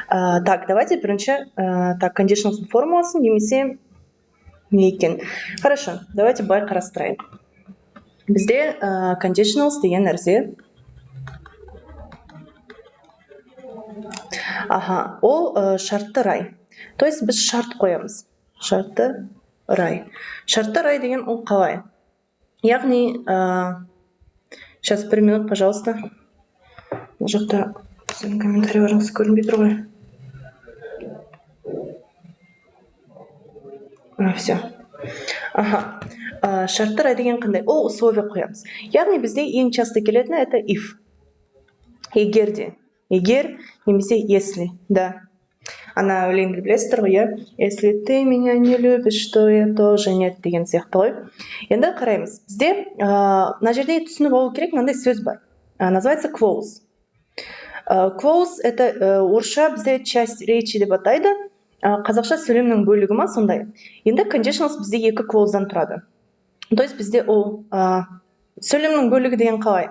Так, давайте так, conditional формуласын немесе не екен. Хорошо, давайте былай қарастырайық. Бізде conditionals деген нәрсе. Ага, ол шартты рай. То есть біз шарт қоямыз. Шартты рай. Шартты рай деген ол қалай? Яғни, сейчас 1 минут, пожалуйста. Бұл жақта сіздің комментарийлеріңіз көрінбей тұр ғой. Все. Ага. Шартты рай деген қандай? Ол условия қоямыз. Яғни бізде ең часто келетіні это if. Егерде. Егер немесе если. Да. Ана өлеңді білесіздер ғой, иә? Если ты меня не любишь, то я тоже нет деген сияқты ғой. Енді қараймыз. Бізде мына жерде түсініп алу керек, мынандай сөз бар. Называется clause. Clause это орысша бізде часть речи деп атайды. Қазақша сөйлемнің бөлігі ма сондай. Енді conditionals бізде 2 clause'дан тұрады. То есть бізде ол сөйлемнің бөлігі деген қалай?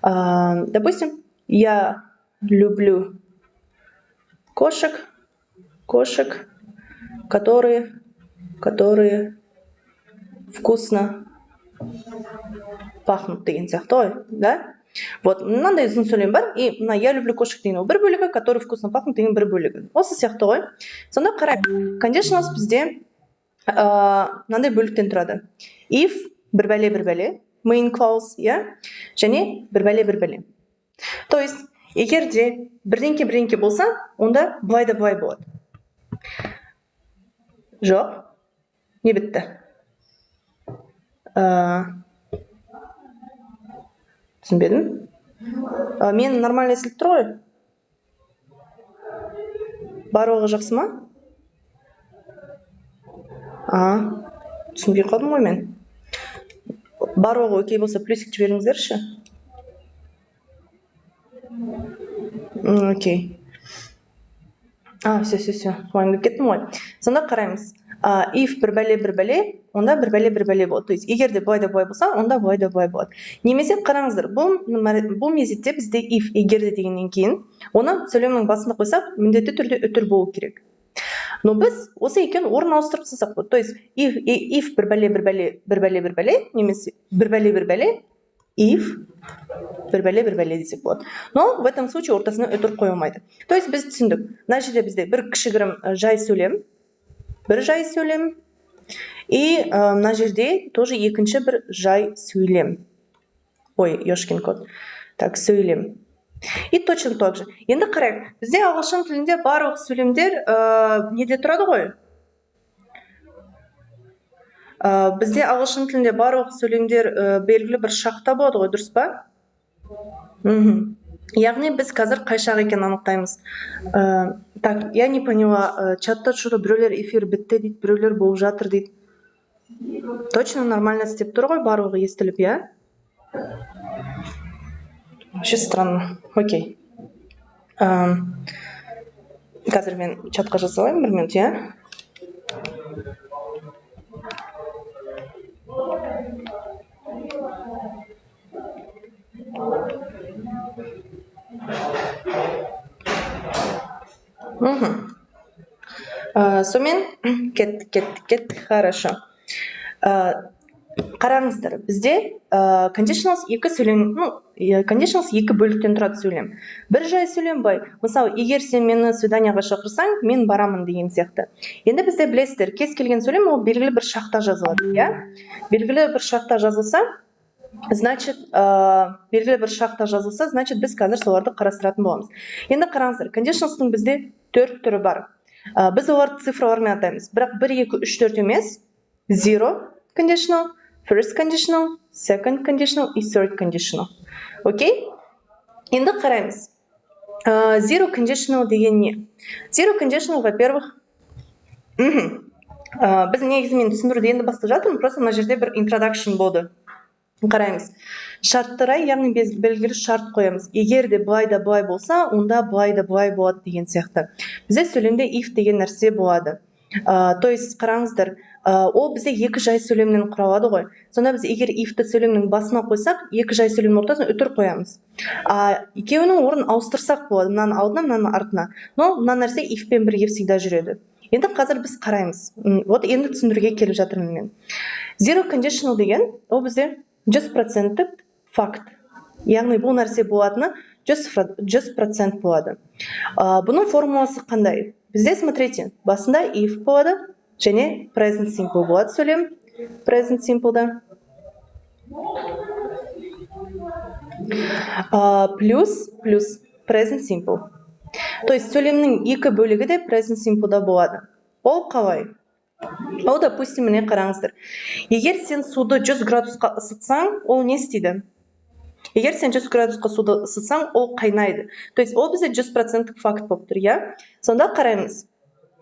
Допустим, я люблю кошек, которые вкусно пахнут деген сияқты ғой, да? Вот, мынандай ұзын сөйлем бар, и я люблю кошек деген бір бөлігі, который вкусно пахнут деген бір бөлігі. Осы сияқты ғой. Сонда қарайық, conditionals бізде мынандай бөліктен тұрады. If бір бәле, main clause, иә? Және бір бәле. То есть, егер де бірдеңке болса, онда былай да былай болады. Жоқ, не бітті? Түсінбедім? Мен нормально естіліп тұр ғой? Барлығы жақсы ма? Түсінбей қалдым ғой мен. Барлығы окей болса, плюсик жіберіңіздерші. Окей. Все. Уайымдап кеттім ғой. Сонда қараймыз. If бір бәле, онда бір бәле болады. То есть, егер де былай да былай болса, онда былай да былай болады. Немесе қараңыздар, бұл мезетте бізде if егерде дегеннен кейін, оны сөйлемнің басында қойсақ, міндетті түрде үтір болу керек. Но біз осы екен орын ауыстырып тастасақ болады. То есть, if бір бәле, немесе бір бәле, if бір бәле десек болады. Но в этом случае ортасына үтір қойылмайды. То есть, біз түсіндік. Мына жерде бізде бір кішігірім жай сөйлем, и мына жерде тоже екінші бір жай сөйлем. Ой, ёшкин кот. Так, сөйлем. И точно так же. Енді қарайық. Бізде ағылшын тілінде барлық сөйлемдер неде тұрады ғой? Бізде ағылшын тілінде барлық сөйлемдер белгілі бір шақта болады ғой, дұрыс па? Яғни біз қазір қай шақ екенін анықтаймыз. Так, я не поняла. Чатта что-то біреулер эфир бітті дейді, біреулер болып жатыр дейді. Точно нормально істеп тұр ғой, барлығы естіліп, я? Вообще странно. Окей. Қазір мен чатқа жазалайын 1 минут, я? Сомен кет, хорошо. Қараңыздар, бізде conditionals 2 бөліктен тұрады сөйлем. Бір жай сөйлем бай. Мысалы, егер сен мені свиданияға шақырсаң, мен барамын деген сияқты. Енді бізде білесіздер, кез келген сөйлем ол белгілі бір шақта жазылады, иә? Белгілі бір шақта жазылса, значит, біз қазір соларды қарастыратын боламыз. Енді қараңыздар, conditionalстың бізде 4 түрі бар. Біз оларды цифралармен атаймыз. Бірақ 1, 2, 3, 4 емес. Zero conditional, first conditional, second conditional и third conditional. Окей? Енді қараймыз. Zero conditional деген не? Zero conditional, во-первых, біз негізімен түсіндіруді енді бастап жатырмыз, просто мына жерде бір introduction болды. Қараймыз. Шартты рай, яғни белгілі шарт қоямыз. Егер де былай да былай болса, онда былай да былай болады деген сияқты. Бізде сөйлемде if деген нәрсе болады. То есть қараңыздар, ол бізде екі жай сөйлемнен құралады ғой. Сонда біз егер ifті сөйлемнің басына қойсақ, екі жай сөйлемнің ортасына үтір қоямыз. Екеуінің орнын ауыстырсақ болады, мынаны алдына, мынаны артына. Но мына нәрсе ifпен бірге всегда жүреді. Енді қазір біз қараймыз. Вот енді түсіндіруге келіп жатырмын мен. Zero conditional деген, ол бізде 100% факт. Яғни бұл нәрсе болатыны 100% болады. Бұның формуласы қандай? Бізде, смотрите, басында if болады, және present simple болады сөйлем. Present simple'да. Плюс present simple. То есть сөйлемнің екі бөлігі де present simple'да болады. Ол қалай? Ол, допустим, міне қараңыздар. Егер сен суды 100 градусқа ысытсаң, ол не істейді? Егер сен 100 градусқа суды ысытсаң, ол қайнайды. То есть ол бізде 100% факт болып тұр, я? Сонда қараймыз.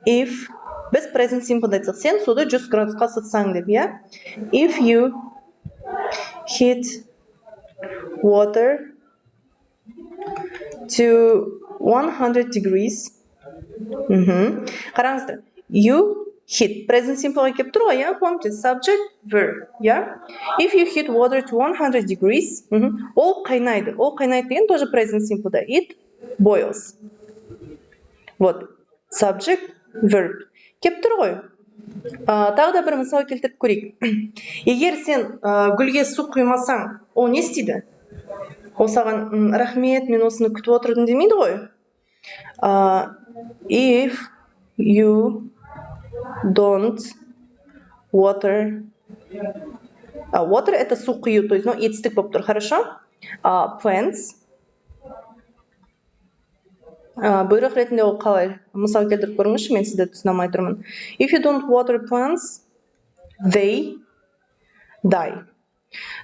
If біз present simple айтсақ, сен суды 100 градусқа ысытсаң деп, я? If you heat water to 100 degrees. Қараңыздар. You heat. Present simple келіп тұр ғой, я? Помните, subject, verb, я? If you heat water to 100 degrees, ол қайнайды. Ол қайнайды деген тоже present simple да. It boils. Вот. Subject, verb. Келіп тұр ғой. Тағы да бір мысал келтіріп көрейік. Егер сен гүлге су құймасаң, ол не істейді? Ол саған рахмет, мен осыны күтіп отырдым демейді ғой. If you don't water. Water это су құю, то есть, етістік болып тұр, хорошо? Plants. Бұйрық ретінде ол қалай? Мысал келтіріп көріңізші, мен сізді түсінамай тұрмын. If you don't water plants, they die.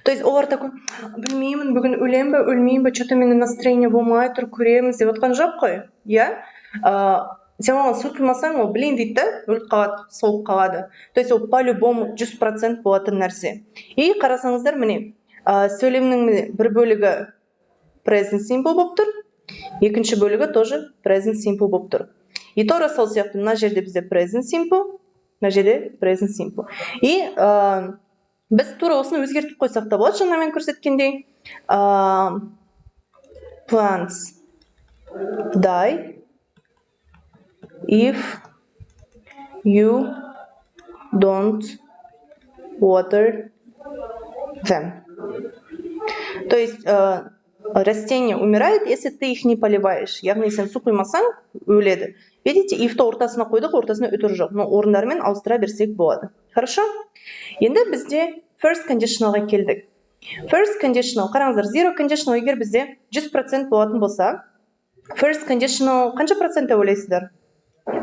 То есть олар такой, білмеймін, бүгін өлем бе, өлмеймін бе, что-то менің настроение болмай тұр, көреміз деп отқан жоқ қой, я? Сен оған су құймасаң, ол білейін дейді, өліп қалады, солып қалады. То есть ол по-любому 100% болатын нәрсе. И қарасаңыздар, міне, сөйлемнің бір бөлігі present simple болып тұр, екінші бөлігі тоже present simple болып тұр. И тура сол сияқты, мына жерде бізде present simple, мына жерде present simple. И біз тура осыны өзгертіп қойсақ та болады, жаңа мен көрсеткендей. Plants die if you don't water them. То есть растение умирает, если ты их не поливаешь. Яғни сен су құймасаң, өледі. Видите, ifті ортасына қойдық, ортасына үтір жоқ. Но орындарымен ауыстыра берсек болады. Хорошо? Енді бізде first conditionalға келдік. First conditional, қараңыздар, zero conditional егер бізде 100% болатын болса, first conditional қанша процентті ойлайсыздар?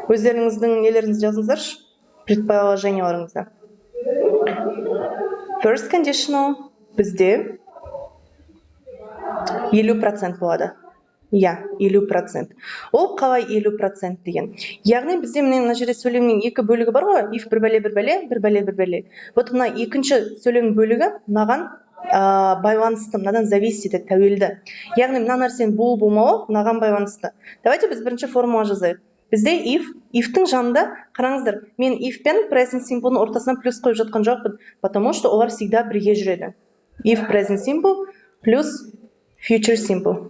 Өздеріңіздің нелеріңізді жазыңыздаршы, предположенияларыңызды. First conditional бізде 50% болады. Я, 50%. Ол қалай 50% деген? Яғни бізде мына жерде сөйлемнің екі бөлігі бар ғой, if бір бәле. Вот мына екінші сөйлем бөлігі мынаған байланысты, мынадан зависит етеді, тәуелді. Яғни мына нәрсенің болмауы мынаған байланысты. Давайте біз бірінші формула жазайық. Бізде if-тің жанында, қараңыздар, мен if пен present simple-ның ортасына плюс қойып жатқан жоқпын, потому что олар всегда бірге жүреді. If present simple плюс future simple.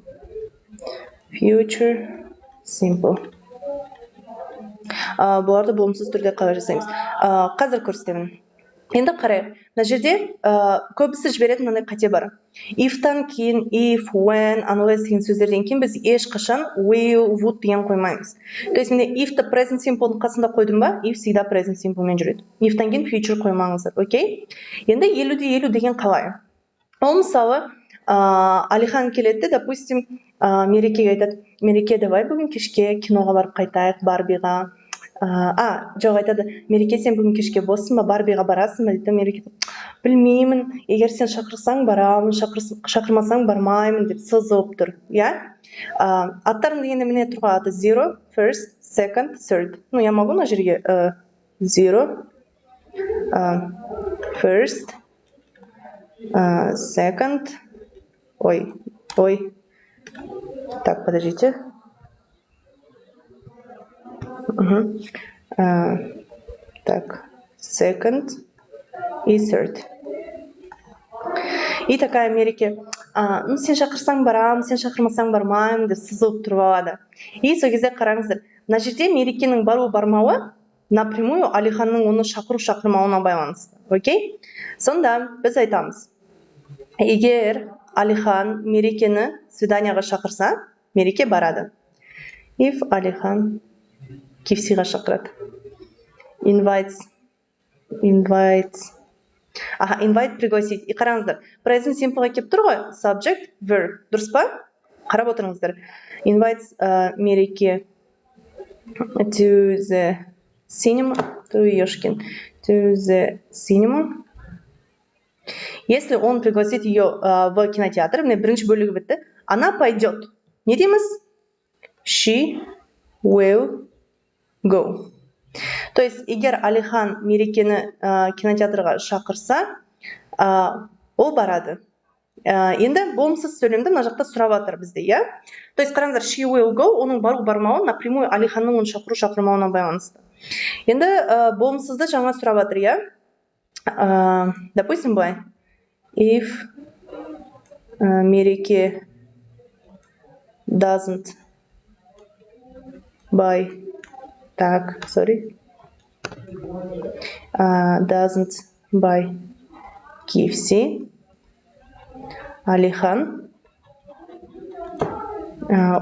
Future simple. Бұларды болымсыз түрде қалай жасаймыз. Қазір көрсетемін. Енді қарайық. Мына жерде көбісі жіберетін мынандай қате бар. If-тан кейін, if, when, unless деген сөздерден кейін біз ешқашан will, would деген қоймаймыз. То есть менде if-ті present simple-ның қасында қойдым ба, if всегда present simple-мен жүреді. If-тан кейін future қоймаңыздар, окей? Енді 50-50 деген қалай? Ол мысалы, Алихан келеді, допустим, Мерекеге айтады, Мереке, давай бүгін кешке киноға барып қайтайық, Барбиға. Жоқ, айтады, Мереке, сен бүгін кешке боссың ба, Барбиға барасың ба, дейді. Мереке, білмеймін, егер сен шақырсаң барамын, шақырмасаң бармаймын деп сызылып тұр, я? Аттарым дегенде міне тұрға аты zero, first, second, third. Ну, я могу на жерге zero, first, second, ой, так, подождите. Так, second и third. И такая Мереке, ну сен шақырсаң барам, сен шақырмасаң бармаймын деп сызылып тұрып алады. И сол кезде қараңыздар, мына жерде Мерекенің бару бармауы напрямую Алиханның оны шақыру шақырмауына байланысты. Окей? Сонда біз айтамыз. Егер Алихан Мерекені свиданияға шақырса, Мереке барады. If Алихан KFC-ға шақырады. Invite пригласить. И қараңыздар, present simple-ға келіп тұр ғой, subject, verb. Дұрыс па? Қарап отырыңыздар. Invite Мереке to the cinema, to the cinema. Если он пригласит ее в кинотеатр, міне бірінші бөлігі бітті, она пойдет. Не дейміз? She will go. То есть, егер Алихан Мерекені кинотеатрға шақырса, ол барады. Енді болымсыз сөйлемді мына жақта сұрап жатыр бізде, иә? То есть, қараңыздар, she will go, оның бару бармауы напрямую Алиханның оны шақыру шақырмауына байланысты. Енді болымсызды жаңа сұрап жатыр, иә? Допустим, былай. If Мереке doesn't buy KFC, Алихан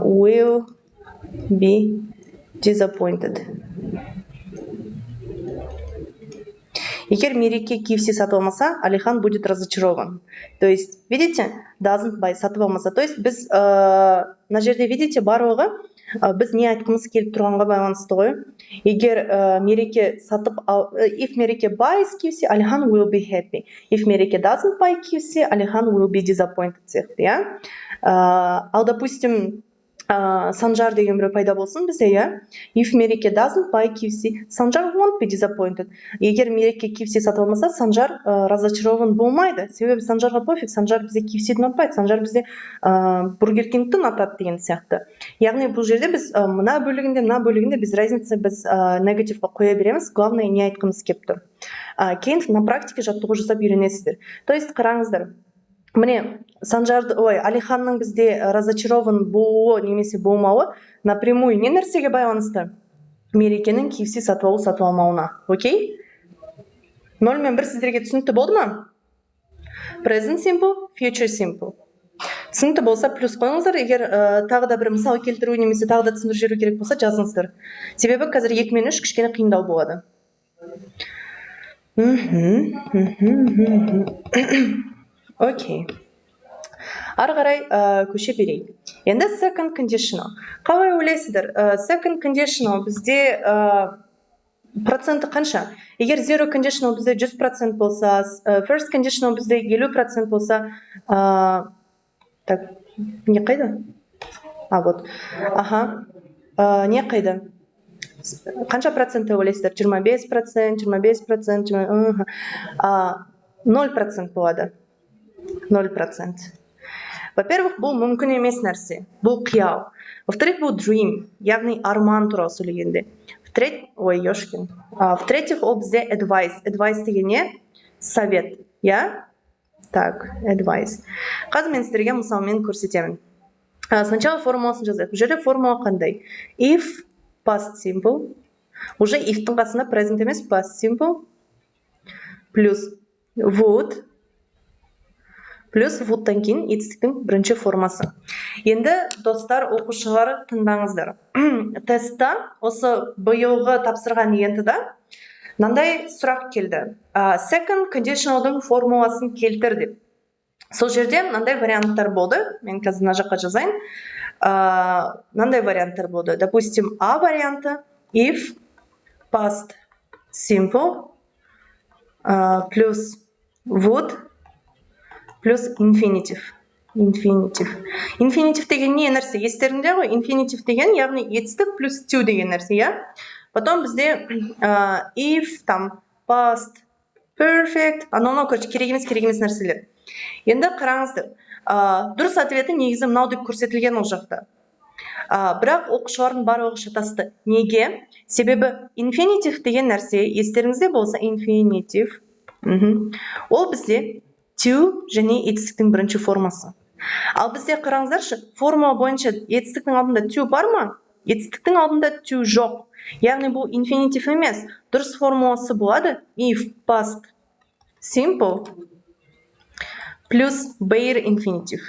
will be disappointed. Егер Мереке KFC сатып алмаса, Алихан будет разочарован. То есть, видите, doesn't buy сатып алмаса. То есть, біз мына жерде, видите, барлығы біз не айтқымыз келіп тұрғанға байланысты ғой. Егер Мереке сатып, if Мереке buys KFC, Алихан will be happy. If Мереке doesn't buy KFC, Алихан will be disappointed. Yeah? Ал, допустим, Санжар деген біреу пайда болсын бізде, иә? If Мереке doesn't buy KFC, Санжар won't be disappointed. Егер Мереке KFC сатып алмаса, Санжар разочарован болмайды. Себебі Санжарға пофиг, Санжар бізде KFC-ді ұнатпайды, Санжар бізде Бургер Кингті ұнатады деген сияқты. Яғни бұл жерде біз мына бөлігінде біз разница біз негативқа қоя береміз, главное не айтқымыз келіп тұр. Кейін на практике жаттығу жасап үйренесіздер. То есть қараңыздар. Міне, Алиханның бізде разочарован болуы немесе болмауы напрямую не нәрсеге байланысты? Мерекенің KFC сатып алу сатып алмауына. Окей? 0 мен 1 сіздерге түсінікті болды ма? Present simple, future simple. Түсінікті болса плюс қойыңыздар, егер тағы да бір мысал келтіру немесе тағы да түсіндіріп жіберу керек болса жазыңыздар. Себебі қазір 2 мен 3 кішкене қиындау болады. Окей. Ары қарай көше берейік. Енді second conditional. Қалай ойлайсыздар? Second conditional бізде проценті қанша? Егер zero conditional бізде 100% болса, first conditional бізде 50% болса, так, не қайда? Вот. Аха. Не қайда? Қанша проценті ойлайсыздар? 25%, 25%, 0% болады. 0%. Во-первых, бұл мүмкін емес нәрсе. Бұл қиял. Во-вторых, бұл dream, яғни арман туралы сөйлегенде. В-третьих, ол бізде advice. Advice деген не? Совет. Я? Так, advice. Қазір мен сіздерге мысалмен көрсетемін. Сначала формуласын жазайық. Бұл жерде формула қандай? If past simple. Уже if-тің қасында present емес past simple. Плюс would. Плюс would-тан кейін етістіктің бірінші формасы. Енді достар, оқушылар, тыңдаңыздар. Тестта осы биылғы тапсырған ентіда мынандай сұрақ келді. Second conditionalдың формуласын келтір деп. Сол жерде мынандай варианттар болды. Мен қазір мына жаққа жазайын. Мынандай варианттар болды. Допустим, А варианты if past simple плюс would плюс infinitive. Infinitive деген не нәрсе? Естеріңде ғой? Infinitive деген, яғни етістік плюс to деген нәрсе, я? Потом бізде if, там, past, perfect, анау, короче, керек емес нәрселер. Енді қараңыздар. Дұрыс ответі негізі мынау деп көрсетілген ол жақта. Бірақ оқушылардың барлығы шатасты. Неге? Себебі инфинитив деген нәрсе, естеріңізде болса, инфинитив. Ол бізде to және етістіктің бірінші формасы. Ал бізде қараңыздаршы, формула бойынша етістіктің алдында to бар ма? Етістіктің алдында to жоқ. Яғни бұл инфинитив емес. Дұрыс формуласы болады if past simple плюс bare infinitive.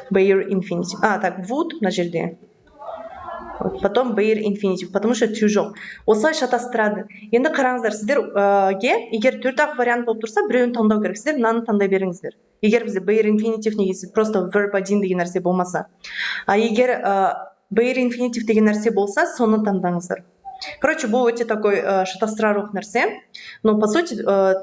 Bare infinitive. Так, would на жерде. Потом bare infinitive, потому что to жоқ. Осылай шатастырады. Енді қараңыздар, сіздерге егер төрт-ақ вариант болып тұрса, біреуін таңдау керек. Сіздер мынаны таңдай беріңіздер. Егер бізде bare infinitive негізі просто verb 1 деген нәрсе болмаса. Егер bare infinitive деген нәрсе болса, соны таңдаңыздар. Короче, бұл өте такой шатастырарлық нәрсе. Но по сути,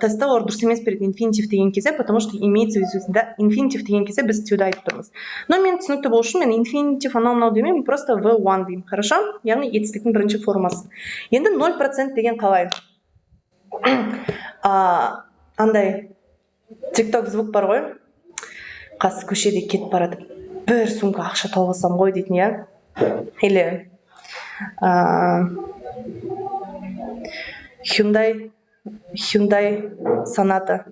тестта олар дұрыс емес береді infinitive деген кезде, потому что имеется в виду, да, infinitive деген кезде біз to-ды айтып тұрмыз. Но мен түсінікті болу үшін мен infinitive анау демеймін, просто v1 деймін. Хорошо? Яғни етістіктің бірінші формасы. Енді 0% деген қалай? Андай TikTok звук бар ғой. Қасы көшеде кетіп барады. Бір сумка ақша тауып алсам ғой дейтін, я? Или Hyundai Sonata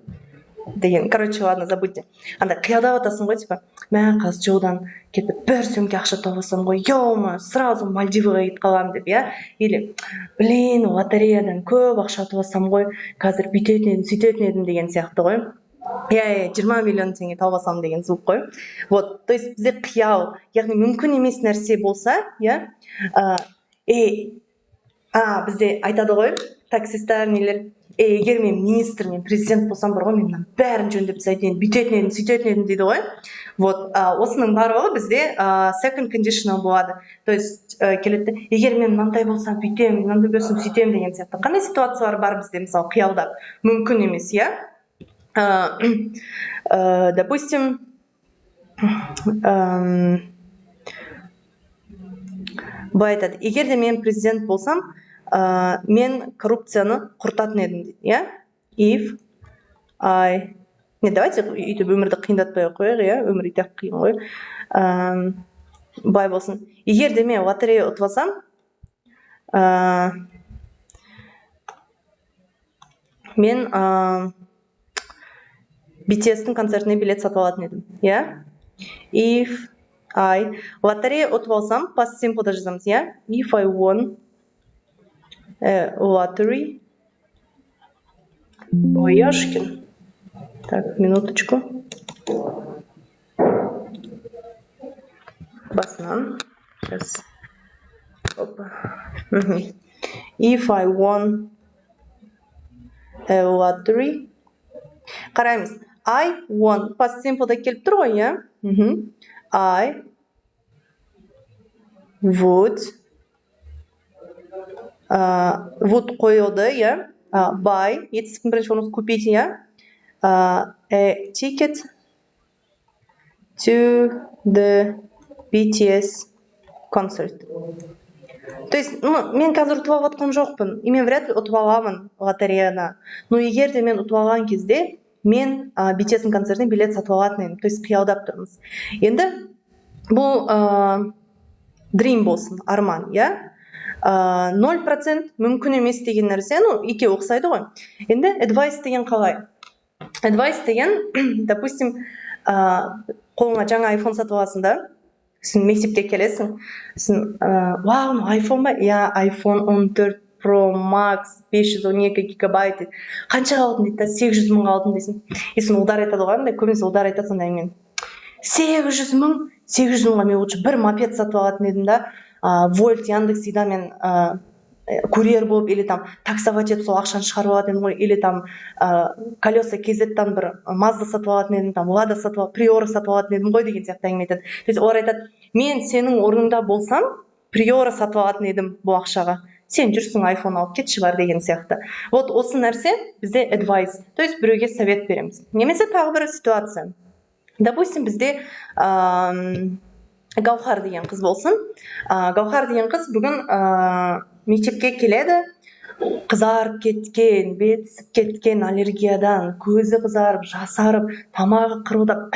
деген. Короче, ладно, забудьте. Андай қиялдап атасың ғой, типа, мә қазір жолдан кетіп бір сөмке ақша тауып алсам ғой, ё-мо, сразу Мальдиваға кетіп қаламын деп, я? Или, блин, лотереядан көп ақша тауып алсам ғой, қазір бүйтетін едім, сөйтетін едім деген сияқты ғой. 20 миллион теңге тауып алсам деген звук қой. Вот, то есть бізде қиял, яғни мүмкін емес нәрсе болса, я? Бізде айтады ғой, таксисттар нелер, егер мен министр, мен президент болсам бар ғой, мен бәрін жөндеп жасайтын едім, бүйтетін едім, сөйтетін едім дейді ғой. Вот, осының барлығы бізде second conditional болады. То есть келеді, егер мен мынандай болсам бүйтем, мынандай болсам сөйтем деген сияқты. Қандай ситуациялар бар бізде, мысалы, қиялдап, мүмкін емес, я? Допустим, былай айтады, егер де мен президент болсам, мен коррупцияны құртатын едім дейді, я? If I... Не, давайте өйтіп өмірді қиындатпай қояйық, я? Өмір өте қиын ғой. Былай болсын. Егер де мен лотерея ұтып алсам, мен BTS-тің концертіне билет сатып алатын едім, я? If I... Лотерея ұтып алсам, past simple-да жазамыз, я? If I won lottery. Ой, Яшкин. Так, минуточку. Басынан. Сейчас. Опа. If I won a lottery. Қараймыз. I won. Past simple-да келіп тұр ғой, я? I would қойылды, я? Buy, етістіктің бірінші формасы купить, я? A ticket to the BTS concert. То есть, мен қазір ұтып алып отқан жоқпын. Мен вряд ли ұтып аламын лотереяны. Но егер де мен ұтып алған кезде, мен BTS-дің концертіне билет сатып алатын едім. То есть, қиялдап тұрмыз. Енді бұл dream болсын, арман, я? 0% мүмкін емес деген нәрсе, екеуі ұқсайды ғой. Енді advice деген қалай? Advice деген, допустим, қолыңа жаңа iPhone сатып аласың да, сен мектепке келесің, сен, вау, iPhone ба? Я, iPhone 14 Pro Max 512 гигабайт. Қанша алдың дейді, 800 мың алдың дейсің. Сен ұлдар айтады ғой, көбінесе ұлдар айтады сондай мен. 800 мыңға мен лучше бір мопед сатып алатын едім да, Вольт, Яндекс-ида мен курьер болып, или там таксовать етіп сол ақшаны шығарып алатын едім ғой, или там колеса KZ-тан бір Mazda сатып алатын едім, там Lada сатып алатын, Priora сатып алатын едім ғой деген сияқты әңгіме айтады. То есть олар айтады, мен сенің орныңда болсам, Priora сатып алатын едім бұл ақшаға. Сен жүрсің iPhone алып кетші бар деген сияқты. Вот осы нәрсе бізде advice, то есть біреуге совет береміз. Немесе тағы бір ситуация. Допустим, бізде Гаухар деген қыз болсын. Гаухар деген қыз бүгін мектепке келеді. қызарып кеткен, бет ісіп кеткен аллергиядан, көзі қызарып, жасарып, тамағы қырылдап,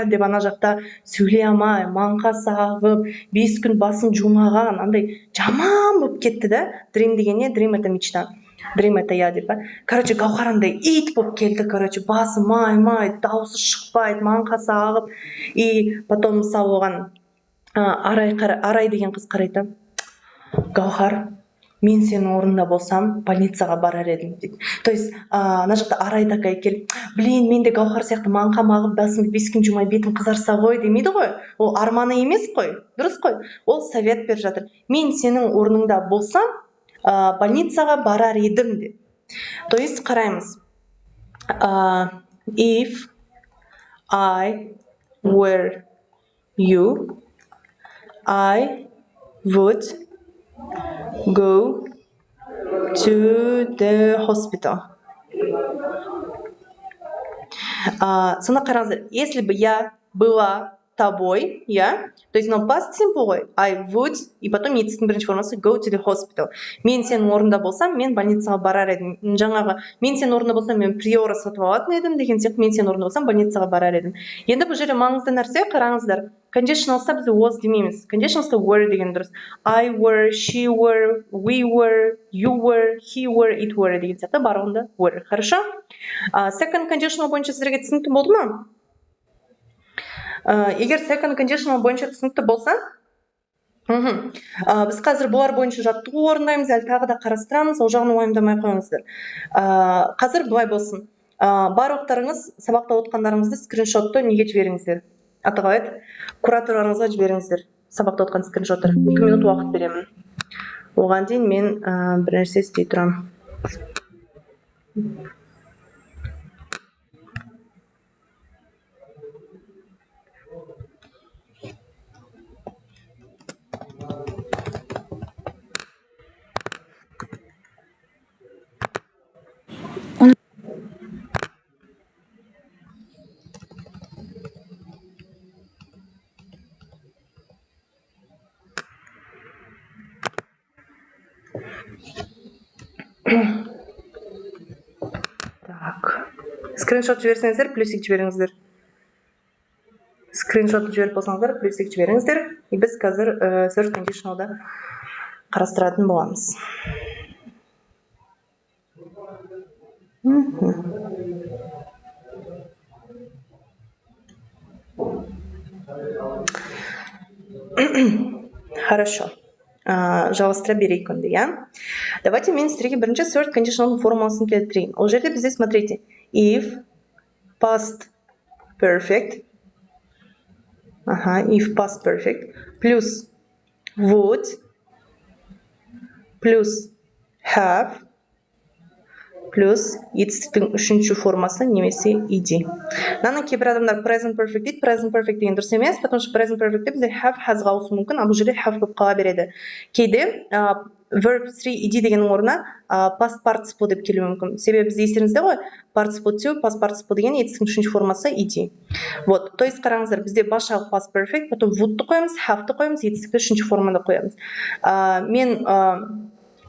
деп ана жақта сөйлей алмай, маңқасы ағып, 5 күн басын жумаған, андай жаман болып кетті да. Дрим деген не? Дрим это мечта. Дрим это я деп. Короче, Гаухар андай ит болып келді, короче, басы май, дауысы шықпайды, маңқасы ағып. И потом мысалы оған Арай деген қыз қарайды. Гаухар, мен сенің орнында болсам, больницаға барар едім дейді. То есть, ана жақта Арай такая келіп, блин, мен де Гаухар сияқты маңқам ағып, басымды 5 күн жумай, бетім қызарса ғой демейді ғой. Ол арманы емес қой, дұрыс қой. Ол совет беріп жатыр. Мен сенің орныңда болсам, больницаға барар едім деп. То есть, қараймыз. If I were you, I would go to the hospital. Соны қараңыздар. Если бы я была тобой, я, то есть, past simple ғой, I would, и потом етістің бірінші формасы go to the hospital. Мен сенің орнында болсам, мен больницаға барар едім. Жаңағы, мен сенің орнында болсам, мен приора сатып алатын едім деген сияқты, мен сенің орнында болсам, больницаға барар едім. Енді бұл жерде маңызды нәрсе, қараңыздар. Conditionalста біз was демейміз. Conditionalста were деген дұрыс. I were, she were, we were, you were, he were, it were деген сияқты барлығында were. Хорошо? Second conditional бойынша сіздерге түсінікті болды ма? Егер second conditional бойынша түсінікті болса, біз қазір бұлар бойынша жаттығу орындаймыз, әлі тағы да қарастырамыз, ол жағын уайымдамай қойыңыздар. Қазір бұлай болсын. Барлықтарыңыз сабақта отқандарыңызды скриншотты неге жіберіңіздер? Аты қалай еді? Кураторларыңызға жіберіңіздер. Сабақта отқан скриншоттар. 2 минут уақыт беремін. Оған дейін мен бір нәрсе істей тұрамын. Так. Скриншот жіберсеңіздер, плюсик жіберіңіздер. Скриншотты жіберіп болсаңыздар, плюсик жіберіңіздер. И біз қазір third conditionalда қарастыратын боламыз. Хорошо. Жалғастыра берейік онда, я. Давайте мен сіздерге бірінші third conditional формуласын келтірейін. Ол жерде бізде, смотрите, if past perfect, if past perfect, плюс would, плюс have, плюс етістіктің үшінші формасы немесе ed. Наны кейбір адамдар present perfect дейді. Present perfect деген дұрыс емес, потому что present perfect бізде have, has-ға ауысуы мүмкін, ал бұл жерде have болып қала береді. Кейде verb 3 ed дегеннің орнына past participle деп келуі мүмкін. Себебі бізде естеріңізде ғой, participle 2, past participle деген етістіктің үшінші формасы ed. Вот, то есть қараңыздар, бізде башағы past perfect, потом would-ты қоямыз, have-ты қоямыз, етістікті үшінші формада қоямыз. Мен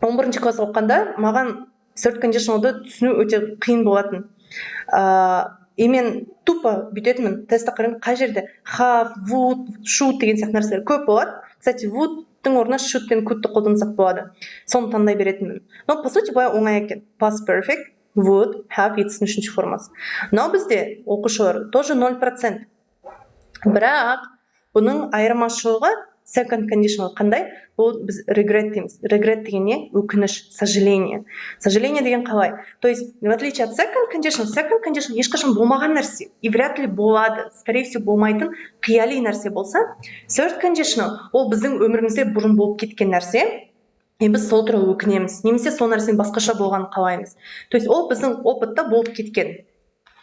11-ші класс оқығанда маған third conditionalды түсіну өте қиын болатын. И мен тупо бүйтетінмін, тестті қараймын, қай жерде have, would, should деген сияқты нәрселер көп болады. Кстати, would-тың орнына should пен could-ты қолдансақ болады. Соны таңдай беретінмін. Но по сути былай оңай екен. Past perfect, would, have етістің үшінші формасы. Но бізде оқушылар тоже 0%. Бірақ бұның айырмашылығы second conditional қандай? Бұл біз regret дейміз. Regret деген не? Өкініш, сожаление. Сожаление деген қалай? То есть, в отличие от second conditional ешқашан болмаған нәрсе. И вряд ли болады. Скорее всего, болмайтын қияли нәрсе болса, third conditional ол біздің өмірімізде бұрын болып кеткен нәрсе. И біз сол туралы өкінеміз. Немесе сол нәрсенің басқаша болғанын қалаймыз. То есть, ол біздің опытта болып кеткен.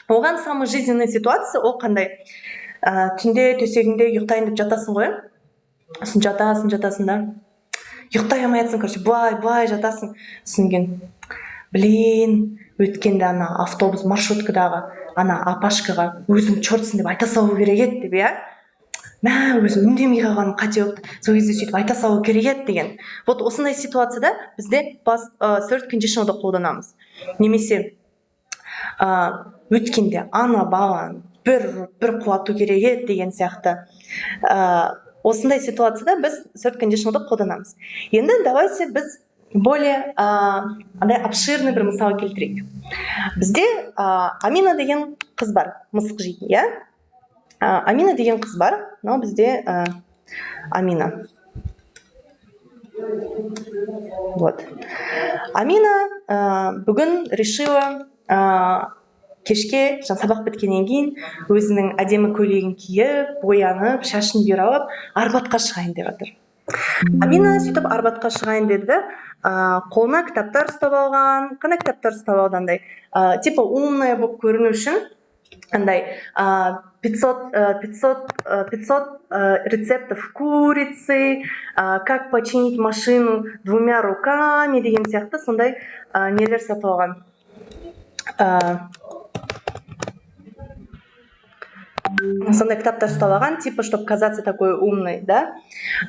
Оған самый жизненный ситуация ол қандай? Түнде төсегіңде ұйықтайын деп жатасың ғой. Жатасың да. Ұйықтай алмайсың, короче, былай жатасың. Түсінген. Блин, өткенде ана автобус маршруткадағы ана апашкаға өзім чортсың деп айта салу керек еді деп, я? мә өзі үндемей қалғаным қате болды, сол кезде сөйтіп айта салу керек еді деген. Вот осындай ситуацияда бізде third conditionalды қолданамыз. Немесе өткенде ана баланы бір құлату керек еді деген сияқты. Осындай ситуацияда біз third conditionalды қолданамыз. Енді давайте біз более обширный бір мысал келтірейік. Бізде Амина деген қыз бар, мысық жейтін, иә? Амина деген қыз бар, но бізде Амина. Вот. Амина бүгін решила кешке сабақ біткеннен кейін өзінің әдемі көйлегін киіп, боянып, шашын бұйралап, Арбатқа шығайын деп жатыр. Амина сөйтіп Арбатқа шығайын деді, қолына кітаптар ұстап алған. Қандай кітаптар ұстап алғандай? Типа умная болып көріну үшін андай 500 рецептов курицы, как починить машину 2 руками деген сияқты сондай нелер сатып алған. Сондай кітаптар ұстап алған, типа, чтобы казаться такой умный, да?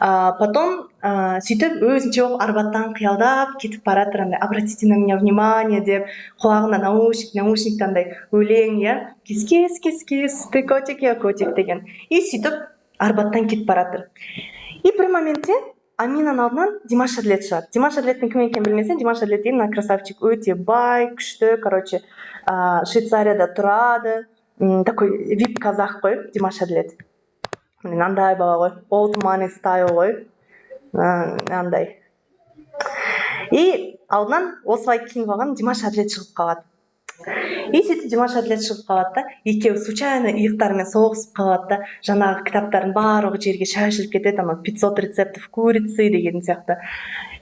Потом сөйтіп өзінше болып Арбаттан қиялдап кетіп баратыр, андай обратите на меня внимание деп, құлағына наушник андай өлең, я кис-кис, ты котик, я котик деген. И сөйтіп Арбаттан кетіп баратыр. И бір моментте Аминаның алдынан Димаш Адлет шығады. Димаш Адлеттің кім екенін білмесең, Димаш Адлет деген красавчик, өте бай, күшті, короче, Швейцарияда тұрады. Такой вип казах қой, Димаш Адлет. Андай бала ғой, old money style ғой. Андай. И алдынан осылай киініп алған Димаш Адлет шығып қалады. И сөйтіп Димаш Адлет шығып қалады да, екеуі случайно иықтарымен соғысып қалады да, жаңағы кітаптардың барлығы жерге шашылып кетеді, 500 рецептов курицы деген сияқты.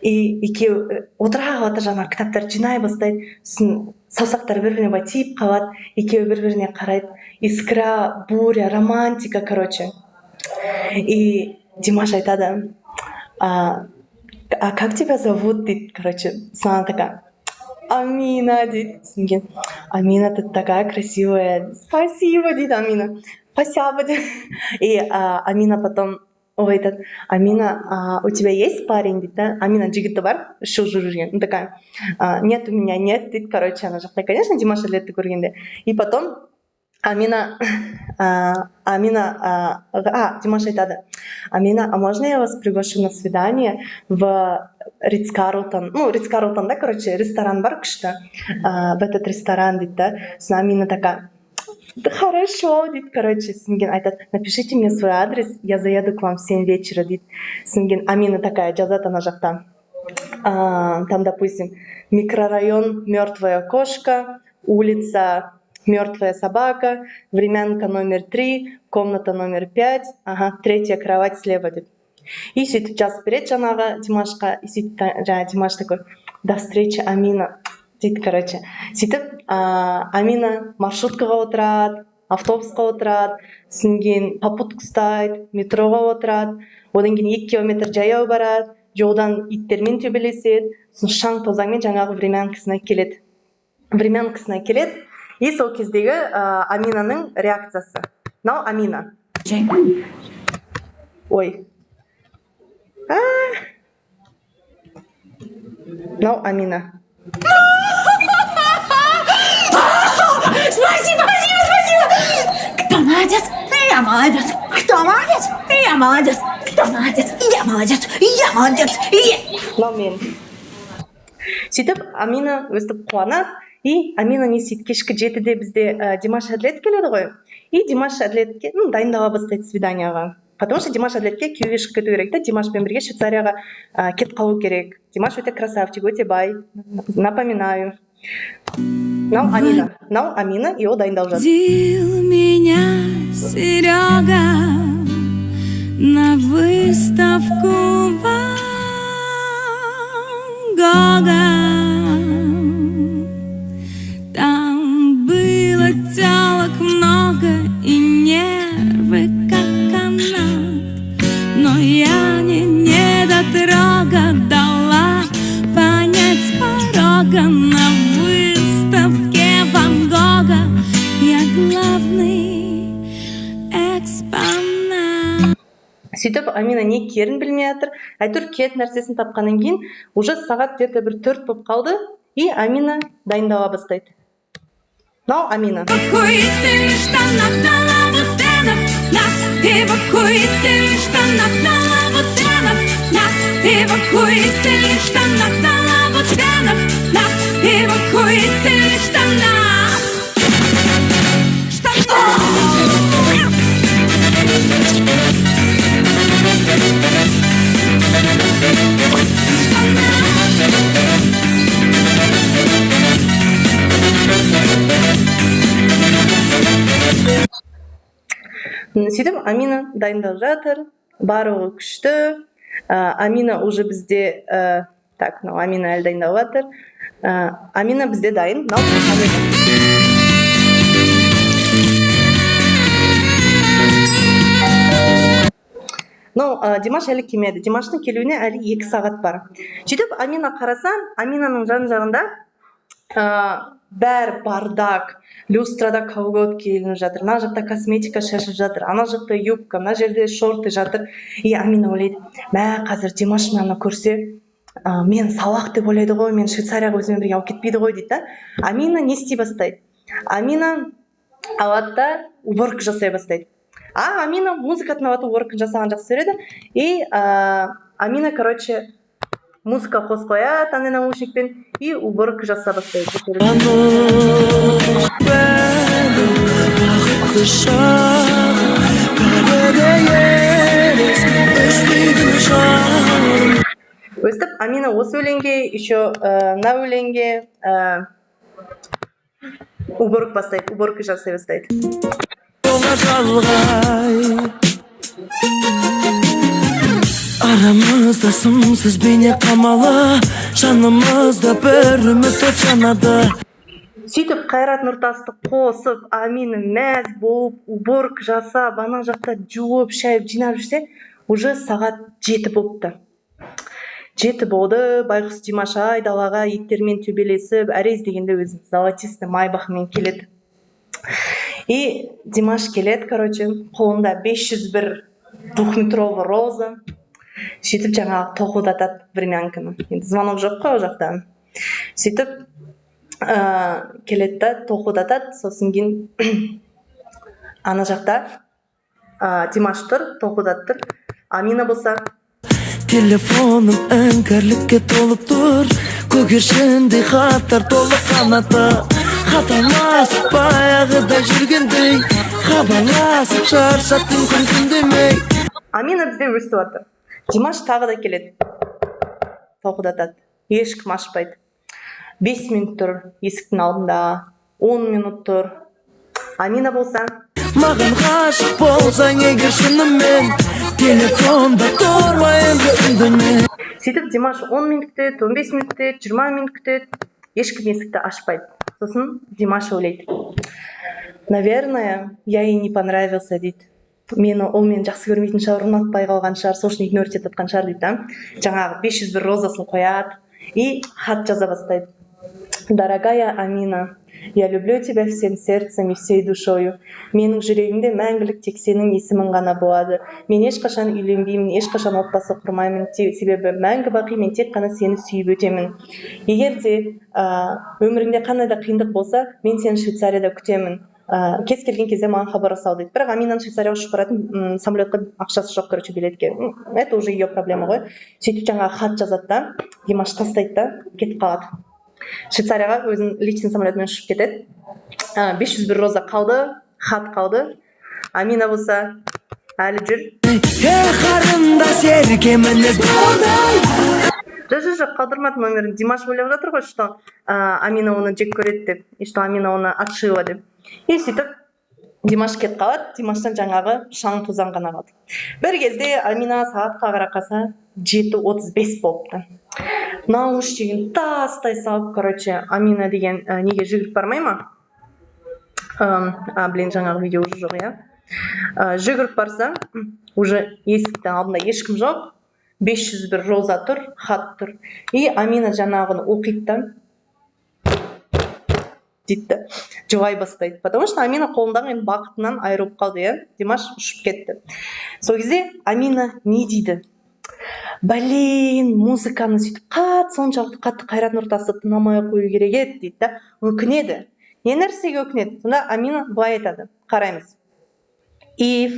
И екеуі отыра қалады, жаңағы кітаптарды жинай бастайды, саусақтары бір-біріне тиіп қалады, екеуі бір-біріне қарайды. Искра, буря, романтика, короче. И Димаш айтады, а как тебя зовут, дейді, короче, саған такая, Амина, дейді, түсінген. Амина, ты такая красивая. Спасибо, дейді Амина. Спасибо, дейді. И Амина потом айтады, Амина, у тебя есть парень, дейді, да? Амина жігіті бар, үшеу жүрген. Ну, такая, нет, у меня нет, дейді, короче, она жақтай, конечно, Димаш Адлетті көргенде. И потом Димаш айтады, Амина, а можно я вас приглашу на свидание в Ритц Карлтон? Ну, Ритц Карлтон, да, короче, ресторан бар күшті. В этот ресторан, дейді, да. Амина такая, да хорошо, дейді, короче, сіңген айтады, напишите мне свой адрес, я заеду к вам в 7 вечера, дейді. Сіңген Амина такая, жазады ана жақта. Там, допустим, микрорайон «Мертвая кошка», улица «Мертвая собака», времянка номер 3, комната номер 5, третья кровать слева, деп. И сөйтіп жазып береді жаңағы Димашқа, и сөйтіп Димаш такой, до встречи, Амина, дейді, короче. Сөйтіп Амина маршруткаға отырады, автобусқа отырады, сіңген попутка ұстайды, метроға отырады, одан кейін 2 километр жаяу барады, жолдан иттермен төбелеседі, шаң тозаңмен жаңағы времянкасына келеді. И сол кездегі Аминаның реакциясы. Мынау Амина. Ой. Мынау Амина. Спасибо! Кто молодец? Я молодец. Кто молодец? Я молодец. Кто молодец? Я молодец. Мынау мен. Сөйтіп Амина өстіп қуанады. И Амина не сөйтіп кешкі 7-де бізде Димаш Адлет келеді ғой. И Димаш Адлетке дайындала бастайды свиданияға. Потому что Димаш Адлетке күйеуге шығып кету керек та, Димашпен бірге Швейцарияға кетіп қалу керек. Димаш өте красавчик, өте бай. Напоминаю. Мынау Амина, и ол дайындалып жатыр. Водил меня Серега на выставку Ван Гога. Там было телок много и нервы как канат, но я не недотрога дала понять с порога. На выставке Ван Гога я главный экспонат. сөйтіп Амина не керін білмей жатыр. Әйтеуір кет нәрсесін тапқаннан кейін уже сағат где-то бір 4 болып қалды, и Амина дайындала бастайды. Мынау Амина. Эвакуировали в штанах на лабутенах, нас эвакуировали в штанах на лабутенах, нас эвакуировали в штанах на лабутенах, нас эвакуировали в штанах. Сөйтіп Амина дайындалып жатыр, барлығы күшті. Амина уже бізде, так, мынау Амина әлі дайындалып жатыр. Амина бізде дайын. Димаш әлі келмеді. Димаштың келуіне әлі 2 сағат бар. Сөйтіп Амина қараса, Аминаның жан-жағында бәр бардак, люстрада колготки ілініп жатыр, мына жақта косметика шашып жатыр, ана жақта юбка, мына жерде шорты жатыр. И Амина ойлайды, мә қазір Димаш мені көрсе, мен салақ деп ойлайды ғой, мен Швейцарияға өзімен бірге алып кетпейді ғой дейді. Амина не істей бастайды? Амина алады да уборка жасай бастайды. Амина музыка тыңдап уборка жасаған жақсы көреді. И Амина, короче, музыка қосып қояды андай наушникпен и уборка жаса бастайды. Өстіп Амина осы өлеңге, еще мына өлеңге уборка бастайды, уборка жасай бастайды. Aramızda sımsız beni qamala, жанымызда бір үміт от жанады. Сөйтіп Қайрат Нұртасты қосып, Амина мәз болып, уборка жасап, ана жақта жуып, шайып, жинап жүрсе, уже сағат 7 болыпты. 7 болды, байқұс Димаш айдалаға иттермен төбелесіп, әрез дегенде өзін золотисты майбақымен келеді. И Димаш келеді, короче, қолында 501 двухметровый роза. Сөйтіп жаңағы тоқылдатады времянканы. Енді звонок жоқ қой ол жақта. Сөйтіп келеді да тоқылдатады, сосын кейін ана жақта Димаш тұр, тоқылдатып тұр. Амина болса Телефоным іңкәрлікке толып тұр, көгершіндей хаттар толы қанаты. Хаталасып баяғыда жүргендей, хабарласып шаршаттың күн демей. Амина бізде өстіп жатыр. Димаш тағы да келеді, тоқылдатады, ешкім ашпайды. 5 минут тұр есіктің алдында, 10 минут тұр. Амина болса Маған ғашық болсаң егер шынымен, телефонда тұрма енді үндеме. Сөйтіп Димаш 10 минут күтеді, 15 минут күтеді, 20 минут күтеді, ешкім есікті ашпайды. Сосын Димаш ойлайды, наверное, я ей не понравился дейді. Ол мені жақсы көрмейтін шығар, ұнатпай қалған шығар, сол үшін игнорить етіп жатқан шығар дейді. Жаңағы 501 розасын қояды и хат жаза бастайды. Дорогая Амина, я люблю тебя всем сердцем и всей душою. Менің жүрегімде мәңгілік тек сенің есімің ғана болады. Мен ешқашан үйленбеймін, ешқашан отбасы құрмаймын, себебі мәңгі бақи мен тек қана сені сүйіп өтемін. Егер де өміріңде қандай да қиындық болса, мен сені Швейцарияда күтемін. Кез келген кезде маған хабарласау дейді. Бірақ Аминаның Швейцарияға ұшып баратын самолетқа ақшасы жоқ, короче, билетке. Это уже ее проблема ғой. Сөйтіп жаңағы хат жазады да, Димаш тастайды да, кетіп қалады. Швейцарияға өзінің личный самолетмен ұшып кетеді. 501 роза қалды, хат қалды. Амина болса әлі жүр. Қарындас ерке мінез болдай. Жоқ, қалдырмады номерін. Димаш ойлап жатыр ғой, что Амина оны жек көреді деп, и что Амина оны отшила деп. И сөйтіп Димаш кетіп қалады, Димаштан жаңағы шаң тозаң ғана қалды. Бір кезде Амина сағатқа қарап қалса 7:35 болыпты. Наушнигін тастай салып, короче, Амина деген неге жүгіріп бармай ма? Блин, жаңағы видео уже жоқ, иә. Жүгіріп барса, уже есіктің алдында ешкім жоқ, 501 роза тұр, хат тұр. И Амина жаңағыны оқиды да, дейді, жылай бастайды. Потому что Амина қолындағы енді бақытынан айырылып қалды, иә. Димаш ұшып кетті. Сол кезде Амина не дейді? Блин, музыканы сөйтіп соншалықты қатты қайрат нұртасы тыңдамай ақ қою керек еді дейді да. Өкінеді. Не нәрсеге өкінеді? Сонда Амина былай айтады. Қараймыз. If,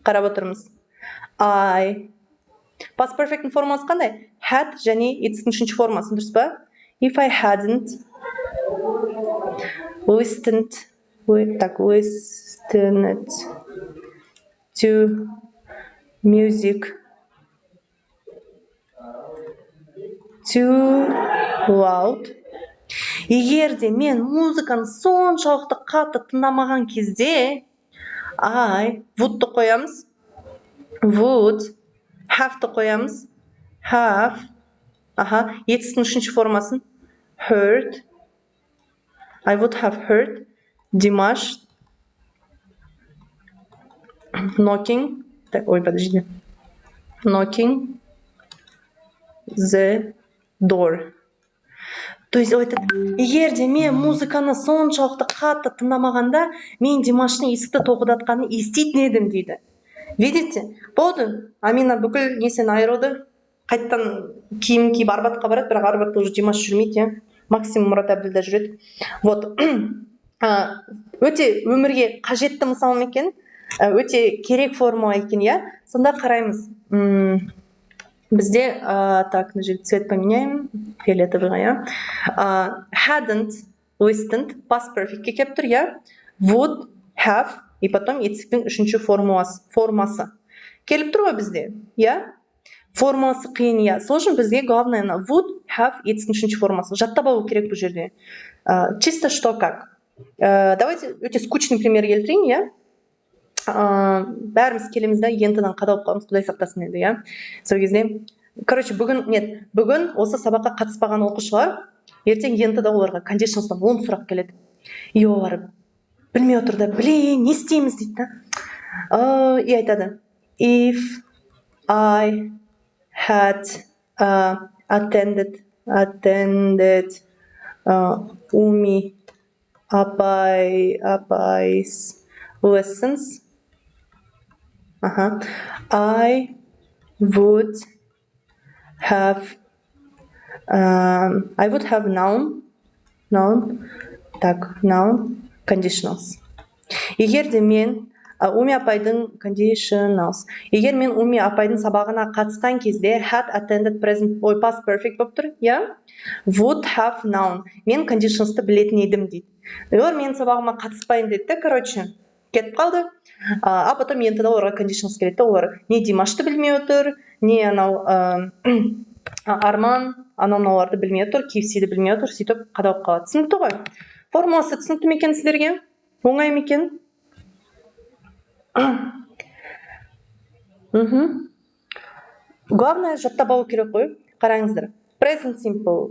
қарап отырмыз. I. Past perfect формасы қандай? Had және it's үшінші формасы, дұрыс па? If I hadn't listened to music too loud. Егер де мен музыканы соншалықты қатты тыңдамаған кезде, I would-ты қоямыз. Would have-ты қоямыз. Have. Етістің үшінші формасын. Heard. I would have heard. Димаш. Knocking. Ой, подожди. Knocking the door. То есть, егер де мен музыканы соншалықты қатты тыңдамағанда, мен Димаштың есікті тоқылдатқанын еститін едім дейді. Видите? Болды. Амина бүкіл несен айырылды. Қайттан киім киіп Арбатқа барады, бірақ Арбатта уже Димаш жүрмейді, иә. Максимум Мұрат Әбділда жүреді. Вот. Өте өмірге қажетті мысал екен, өте керек формула екен, иә. Сонда қараймыз. Бізде, так, на жерде цвет поменяем, фиолетовыйға, иә. Hadn't listened, past perfect келіп тұр, иә. Would have, и потом етістіктің үшінші формасы. Келіп тұр ғой бізде, иә. Формасы қиын, иә. Сол үшін бізге главное would have етістің үшінші формасы. Жаттап алу керек бұл жерде. Чисто что как. Давайте өте скучный пример келтірейін, иә. Бәріміз келеміз да ентадан қадалып қаламыз, Құдай сақтасын енді, иә. Сол кезде, короче, бүгін осы сабаққа қатыспаған оқушылар, ертең ентада оларға conditionalстан 10 сұрақ келеді. И олар білмей отырды, блин, не істейміз дейді да. И айтады. If I had attended Уми апай's lessons, I would have known conditionals. Егер де мен Уми апайдың conditionals. Егер мен Уми апайдың сабағына қатысқан кезде had attended present past perfect болып тұр, иә? Would have known. Мен conditionalсты білетін едім дейді. Олар мен сабағыма қатыспайын деді, короче, кетіп қалды. А потом ентада оларға conditionals келеді. Олар не Димашты білмей отыр, не анау Арман, мыналарды білмей отыр, KFC-ді білмей отыр, сөйтіп қадалып қалады. Түсінікті ғой? Формуласы түсінікті ме екен сіздерге? Оңай ма екен? Главное, жаттап алу керек қой. Қараңыздар. Present simple,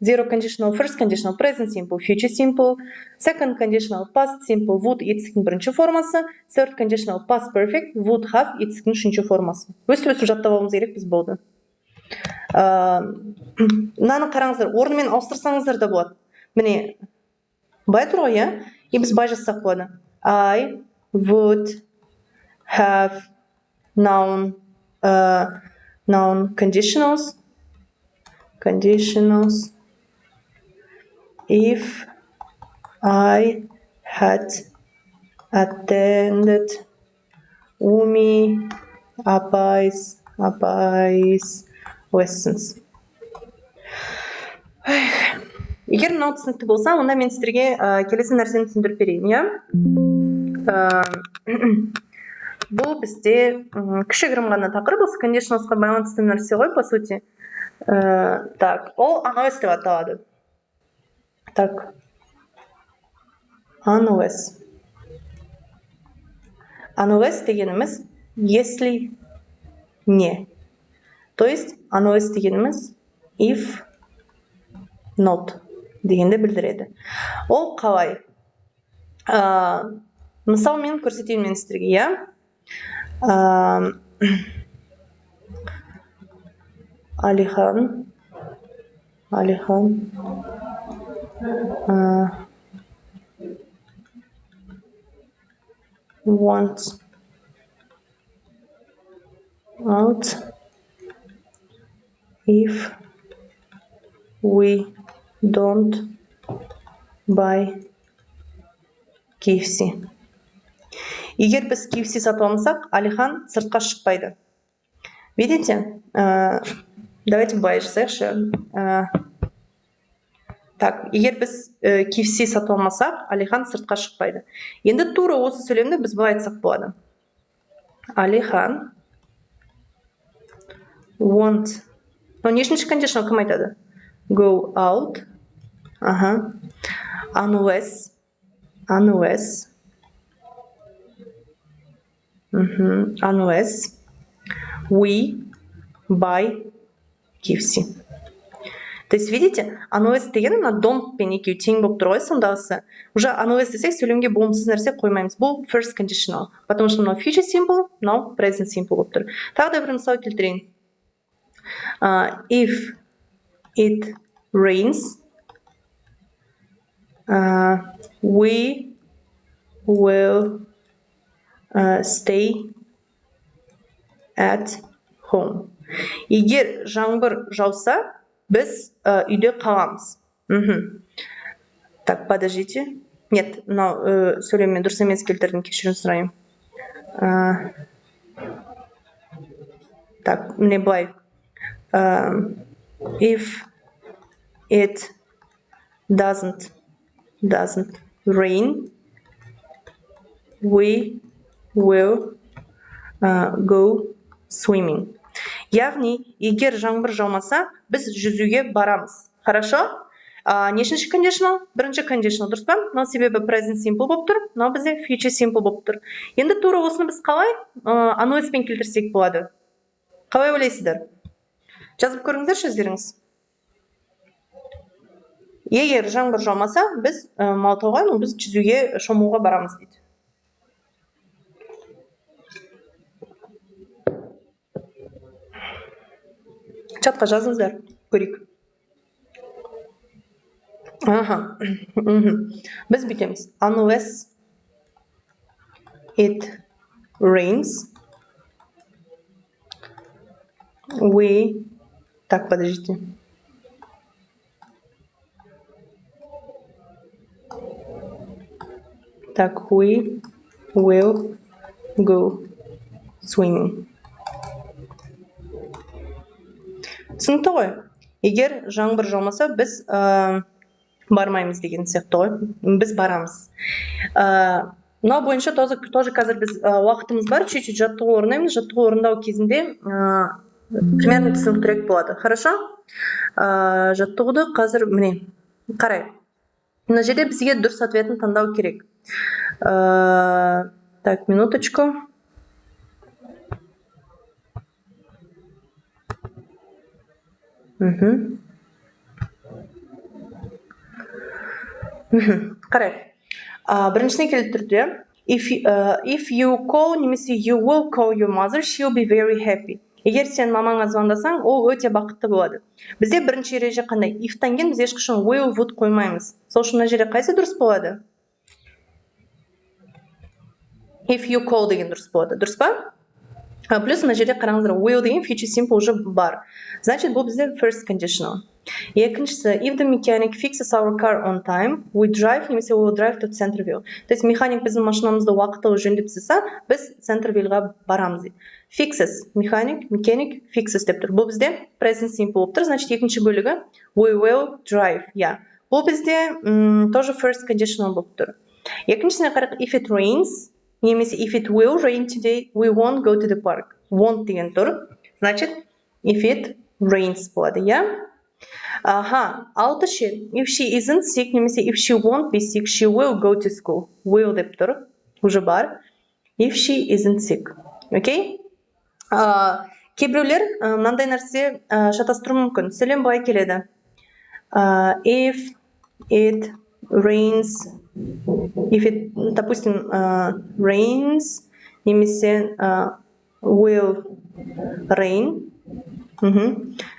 zero conditional, first conditional, present simple, future simple, second conditional, past simple, would етістіктің бірінші формасы, third conditional, past perfect, would have етістіктің үшінші формасы. Өстіп жаттап алуымыз керек біз болды. Мынаны қараңыздар, орнымен ауыстырсаңыздар да болады. Міне, бай тұр ғой, иә? И біз бай жазсақ болады. I would have known conditionals if I had attended Уми апай's lessons. Егер мынау түсінікті болса, онда мен сіздерге келесі нәрсені түсіндіріп берейін, иә? Бұл бізде кішігірім ғана тақырып, осы conditionalсқа байланысты нәрсе ғой, по сути. Так, ол unless деп аталады. Так, unless. Unless дегеніміз если не. То есть unless дегеніміз if not дегенді білдіреді. Ол қалай? Мысал мен көрсетейін мен сіздерге, иә? Алихан Want out if we don't buy KFC. Егер біз KFC сатып алмасақ, Алихан сыртқа шықпайды. Видите? Давайте былай жасайықшы. Так, егер біз KFC сатып алмасақ, Алихан сыртқа шықпайды. Енді тура осы сөйлемді біз былай айтсақ болады. Алихан want. Но нешінші conditional кім айтады? Go out. Unless. Unless we buy KFC. То есть, видите, unless деген мына don't пен екеуі тең болып тұр ғой сондағысы. Уже unless десек сөйлемге болымсыз нәрсе қоймаймыз. Бұл first conditional. Потому что мынау future simple, мынау present simple болып тұр. Тағы да бір мысал келтірейін. If it rains, we will stay at home. Егер жаңбыр жауса, біз үйде қаламыз. Так, подождите. Нет, мынау сөйлеммен дұрыс емес келтірдім, кешірім сұраймын. Так, міне былай. If it doesn't rain, we will go swimming. Яғни, егер жаңбыр жаумаса, біз жүзуге барамыз. Хорошо? Нешінші conditional? Бірінші conditional, дұрыс па? Мынау себебі present simple болып тұр, мынау бізде future simple болып тұр. Енді тура осыны біз қалай unless-пен келтірсек болады? Қалай ойлайсыздар? Жазып көріңіздерші өздеріңіз. Егер жаңбыр жаумаса, біз Малтауға, біз жүзуге, шомылуға барамыз дейді. Чатқа жазыңыздар, көрейік. Біз бүйтеміз. Unless it rains, we... Так, подождите. Так, we will go swimming. Түсінікті ғой? Егер жаңбыр жаумаса, біз бармаймыз деген сияқты ғой. Біз барамыз. Мынау бойынша тоже қазір біз уақытымыз бар, чуть-чуть жаттығу орындаймыз. Жаттығу орындау кезінде примерно түсініктірек болады. Хорошо? Жаттығуды қазір міне қарай. Мына жерде бізге дұрыс ответін таңдау керек. Так, минуточку. Қарай. Біріншісіне келтірді. If you call, немесе you will call your mother, she'll be very happy. Егер сен мамаңа звондасаң, ол өте бақытты болады. Бізде бірінші ереже қандай? If-тан кейін біз ешқашан will, would қоймаймыз. Сол үшін мына жерде қайсы дұрыс болады? If you call деген дұрыс болады. Дұрыс па? Плюс мына жерде қараңыздар, will деген future simple уже бар. Значит, бұл бізде first conditional. Екіншісі, if the mechanic fixes our car on time, we drive, немесе we will drive to Centerville. То есть механик біздің машинамызды уақытылы жөндеп тастаса, біз Centervilleға барамыз дейді. Fixes, mechanic, fixes деп тұр. Бұл бізде present simple болып тұр. Значит, екінші бөлігі we will drive. Бұл бізде тоже first conditional болып тұр. Екіншісіне қарақ, if it rains, немесе if it will rain today, we won't go to the park. Won't деген тұр. Значит, if it rains болады, алтыншы, if she isn't sick, немесе if she won't be sick, she will go to school. Will деп тұр, уже бар. If she isn't sick. Окей? Кейбіреулер мынандай нәрсе шатастыру мүмкін. Сөйлем былай келеді. If it rains, if it, допустим, rains, немесе will rain,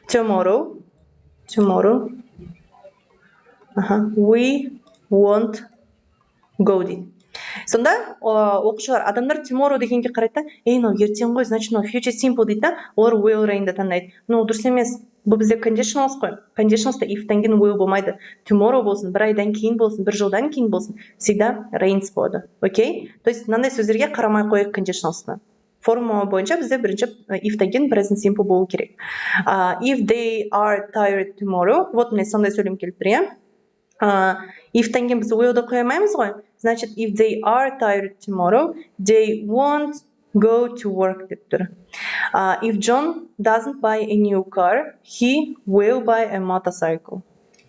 tomorrow, We won't go дейді. Сонда оқушылар адамдар tomorrow дегенге қарайды да, мынау ертең ғой, значит мынау future simple дейді да, олар will rain'ді таңдайды. Но дұрыс емес. Бұл бізде conditionals қой. Conditionalста if'тан кейін will болмайды. Tomorrow болсын, бір айдан кейін болсын, бір жылдан кейін болсын, всегда rains болады. Окей? То есть мынандай сөздерге қарамай қойық conditionalсына. Формула бойынша бізде бірінші if'тан кейін present simple болу керек. If they are tired tomorrow, вот міне сондай сөйлем келіп тұр, иә? If-тан кейін біз will'ды қоя алмаймыз ғой. Значит, if they are tired tomorrow, they won't go to work деп тұр. If John doesn't buy a new car, he will buy a motorcycle.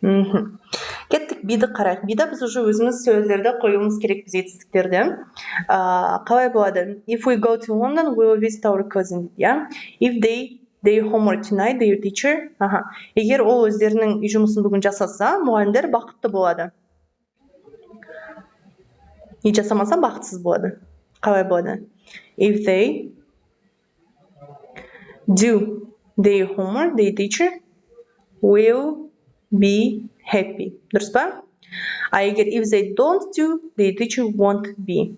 Кеттік биді қарайық. Биді біз уже өзіміз сөздерді қоюымыз керек біз етістіктерді. Қалай болады? If we go to London, we will visit our cousin. If they homework tonight, their teacher. Егер ол өздерінің үй жұмысын бүгін жасаса, мұғалімдер бақытты болады. И жасамаса бақытсыз болады. Қалай болады? If they do their homework, their teacher will be happy. Дұрыс па? Егер if they don't do, their teacher won't be.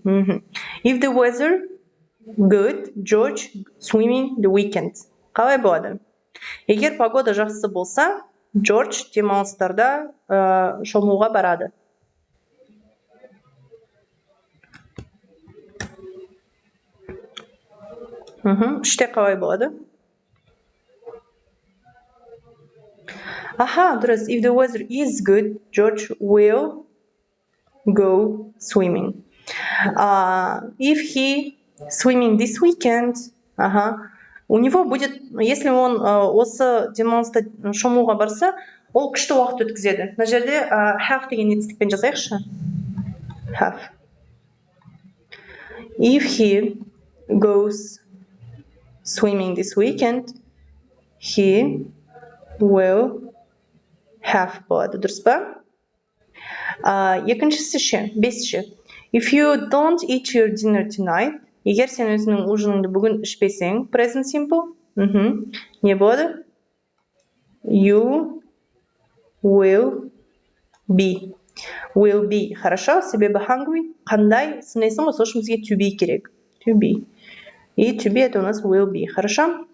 If the weather good, George swimming the weekend. Қалай болады? Егер погода жақсы болса, Джордж демалыстарда шомылуға барады. Үште қалай болады? Дұрыс. If the weather is good, George will go swimming. If he swimming this weekend, у него будет, если он осы демалыста шомылуға барса, ол күшті уақыт өткізеді. Мына жерде have деген етістікпен жазайықшы. Have. If he goes swimming this weekend, he will have болады. Дұрыс па? Екіншісі ше, бесінші. If you don't eat your dinner tonight, егер сен өзіңнің ужиныңды бүгін ішпесең, present simple, не болады? You will be. Will be. Хорошо, себебі hungry. Қандай сынайсың ғой, сол үшін бізге to be керек. To be. И to be это у нас will be. Хорошо?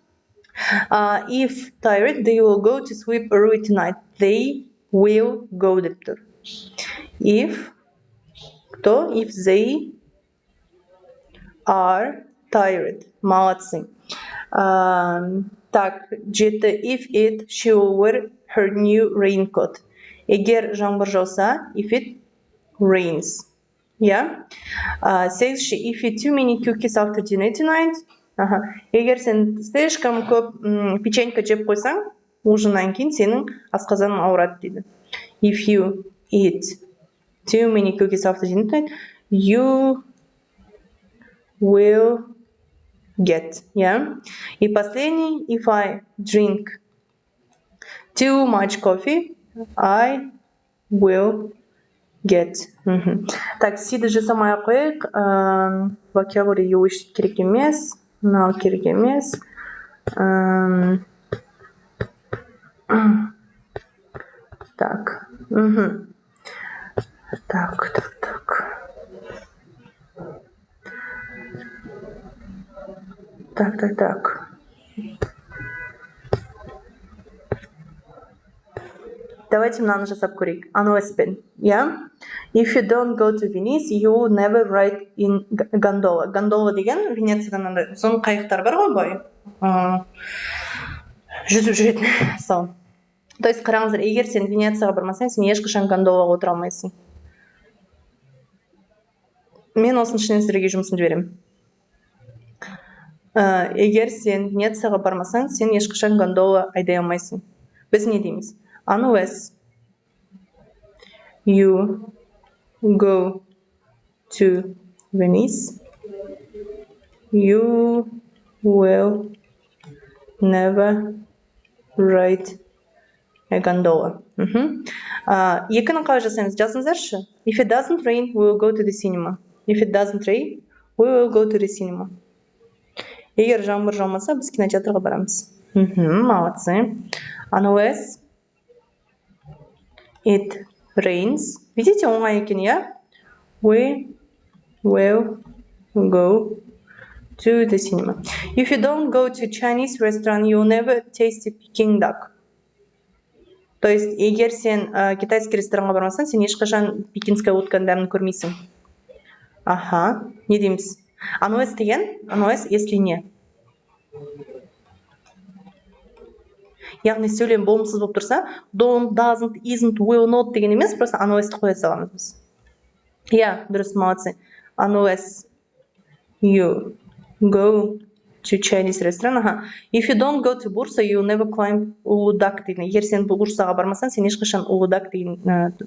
If tired, they will go to sleep early tonight. They will go деп тұр. If кто? If they are tired. Молодцы. Так, жеті. If it, she will wear her new raincoat. Егер жаңбыр жауса, if it rains. Сегізінші. If you too many cookies after dinner tonight. Егер сен слишком көп печенька жеп қойсаң, ужиннан кейін сенің асқазаның ауырады дейді. If you eat too many cookies after dinner tonight, you will get. И последний. If I drink too much coffee, I will get. Так, сиді жасамай қойық. Vocabulary өшіп керек емес. Мынау керек емес. Так. Так. Давайте мынаны жасап көрейік. Ануэспен. If you don't go to Venice, you will never ride in gondola. Gondola деген Венециядан соның қайықтар бар ғой бой. Жүзіп жүретін. Сол. То есть қараңыздар, егер сен Венецияға бармасаң, сен ешқашан гондолаға отыра алмайсың. Мен осының ішінен сіздерге жұмысымды беремін. Егер сен Венецияға бармасаң, сен ешқашан гондола айдай алмайсың. Біз не дейміз? Unless you go to Venice, you will never ride a gondola. Екінің қалай жасаймыз? Жазыңыздаршы. If it doesn't rain, we will go to the cinema. If it doesn't rain, we will go to the cinema. Егер жаңбыр жаумаса, біз кинотеатрға барамыз. Молодцы. Unless it rains. Видите, оңай екен, иә? We will go to the cinema. If you don't go to Chinese restaurant, you'll never taste the Peking duck. То есть, егер сен китайский ресторанға бармасаң, сен ешқашан пекинская утканың дәмін көрмейсің. Аха, не дейміз? Unless деген, unless, если не. Яғни сөйлем болымсыз болып тұрса, don't, doesn't, isn't, will not деген емес, просто unless қоя саламыз біз. Yeah, дұрыс, молодцы. Unless you go to Chinese restaurant. Аха. If you don't go to Bursa, you'll never climb Uludağ деген. Егер сен Бурсаға бармасаң, сен ешқашан Uludağ деген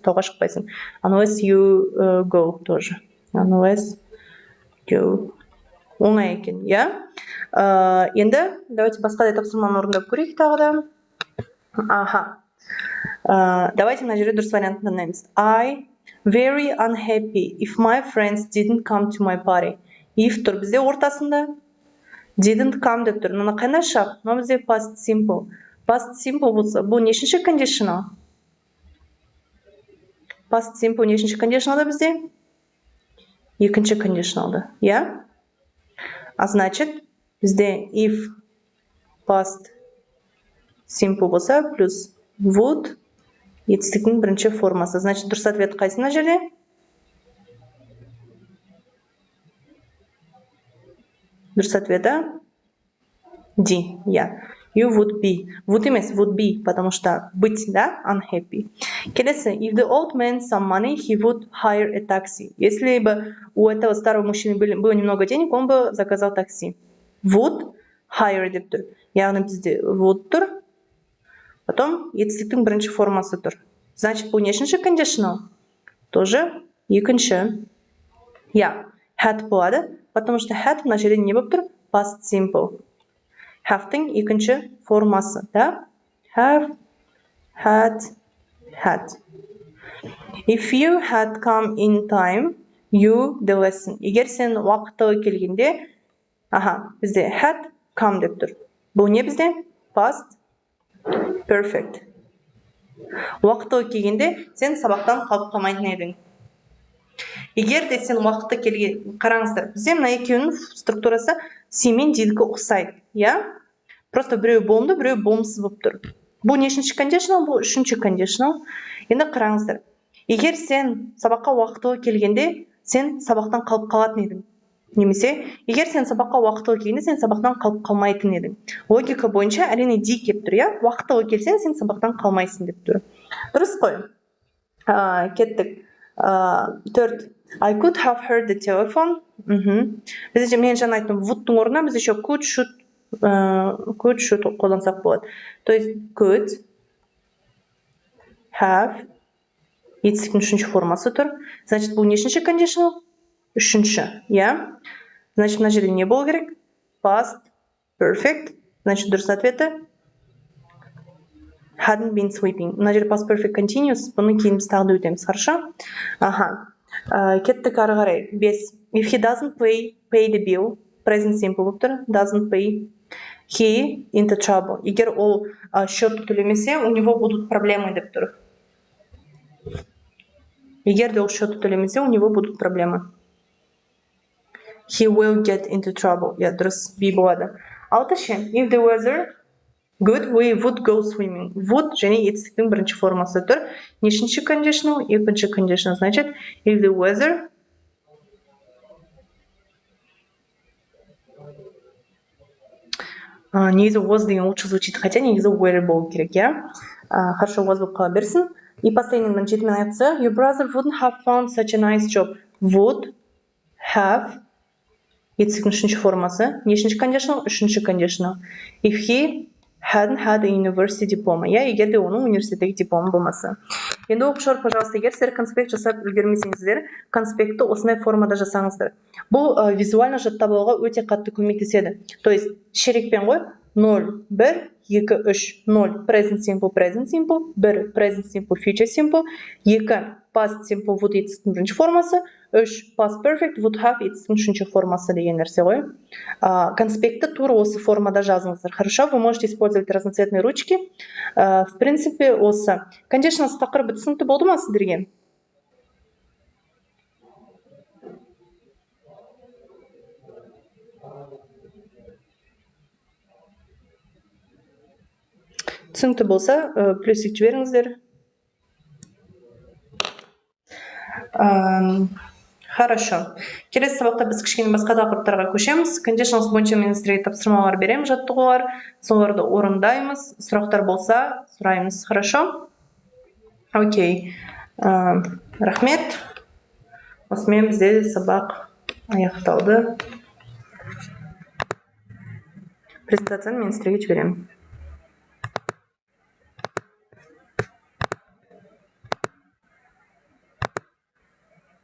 тауға шықпайсың. Unless you go тоже. Unless you. Оңай екен, иә? Енді, давайте басқа да тапсырманы орындап көрейік тағы да. Аха. Давайте мына жерде дұрыс вариантын таңдаймыз. I very unhappy if my friends didn't come to my party. If тұр бізде ортасында didn't come деп тұр. Мына қайда шақ? Мына бізде past simple. Past simple болса, бұл нешінші conditional? Past simple нешінші conditionalда бізде? Екінші conditionalда, иә? А значит, бізде if past simple болса, плюс would етістіктің бірінші формасы. Значит, дұрыс ответ қайсы мына жерде? Дұрыс ответа D, yeah. You would be. Would емес, would be, потому что быть, да, unhappy. Келесі, if the old man some money, he would hire a taxi. Если бы у этого старого мужчины было немного денег, он бы заказал такси. Would hire деп тұр. Яғни бізде would тұр. Потом етістіктің бірінші формасы тұр. Значит, бұл нешінші conditional? Тоже екінші. Yeah, had болады, потому что had мына жерде не болып тұр? Past simple. Have-тың екінші формасы, да? Have, had, had. If you had come in time, you the lesson. Егер сен уақыттылы келгенде, аха, бізде had come деп тұр. Бұл не бізде? Past perfect. Уақыттылы келгенде сен сабақтан қалып қалмайтын едің. Егер де сен уақытты келген, қараңыздар, бізде мына екеуінің структурасы си мен дидікі ұқсайды, иә? Просто біреу болымды, біреу болымсыз болып тұр. Бұл нешінші conditional, бұл үшінші conditional. Енді қараңыздар. Егер сен сабаққа уақытылы келгенде, сен сабақтан қалып қалатын едің. Немесе, егер сен сабаққа уақытылы келгенде, сен сабақтан қалып қалмайтын едің. Логика бойынша әрине ди кеп тұр, иә? Уақытылы келсең, сен сабақтан қалмайсың деп тұр. Дұрыс қой. Кеттік. Төрт. I could have heard the telephone. Бізде мен жаңа айттым, would-тың орнына біз еще could, should қолдансақ болады. То есть could have етістіктің үшінші формасы тұр. Значит, бұл нешінші conditional? Үшінші, иә? Значит, мына жерде не болу керек? Past perfect. Значит, дұрыс ответі hadn't been sleeping. Мына жерде past perfect continuous. Бұны кейін біз тағы да өтеміз, хорошо? Аха. Кеттік ары қарай. 5. If he doesn't pay the bill, present simple болып тұр. Doesn't pay, he into trouble. Егер ол счетты төлемесе, у него будут проблемы деп тұр. Егер де ол счетты төлемесе, у него будут проблемы. He will get into trouble. Я дұрыс B болады. Алтыншы. If the weather good, we would go swimming. Would және етістіктің бірінші формасы тұр. Нешінші conditional? Екінші conditional. Значит, if the weather негізі was деген лучше звучит, хотя негізі were болу керек, иә? Хорошо, was болып қала берсін. И последнийдің жетімен айтса, your brother wouldn't have found such a nice job. Would have етістіктің үшінші формасы. Нешінші conditional? Үшінші conditional. If he hadn't had a university diploma. Я егер де оның университеттегі дипломы болмаса. Енді оқушылар, пожалуйста, егер сіздер конспект жасап үлгермесеңіздер, конспектті осындай формада жасаңыздар. Бұл визуально жаттап алуға өте қатты көмектеседі. То есть шерекпен ғой 0, 1, 2, 3, 0 present simple, 1 present simple, future simple, 2 past simple would етістің бірінші формасы, 3 past perfect would have етістің үшінші формасы деген нәрсе ғой. Конспектті тура осы формада жазыңыздар. Хорошо, вы можете использовать разноцветные ручки. В принципе, осы. Conditionals тақырыбы түсінікті болды ма сіздерге? Түсінікті болса, плюсик жіберіңіздер. Хорошо. Келесі сабақта біз кішкене басқа тақырыптарға көшеміз. Conditionals бойынша мен сіздерге тапсырмалар беремін, жаттығулар. Соларды орындаймыз. Сұрақтар болса, сұраймыз. Хорошо? Окей. Рахмет. Осымен бізде сабақ аяқталды. Презентацияны мен сіздерге жіберемін.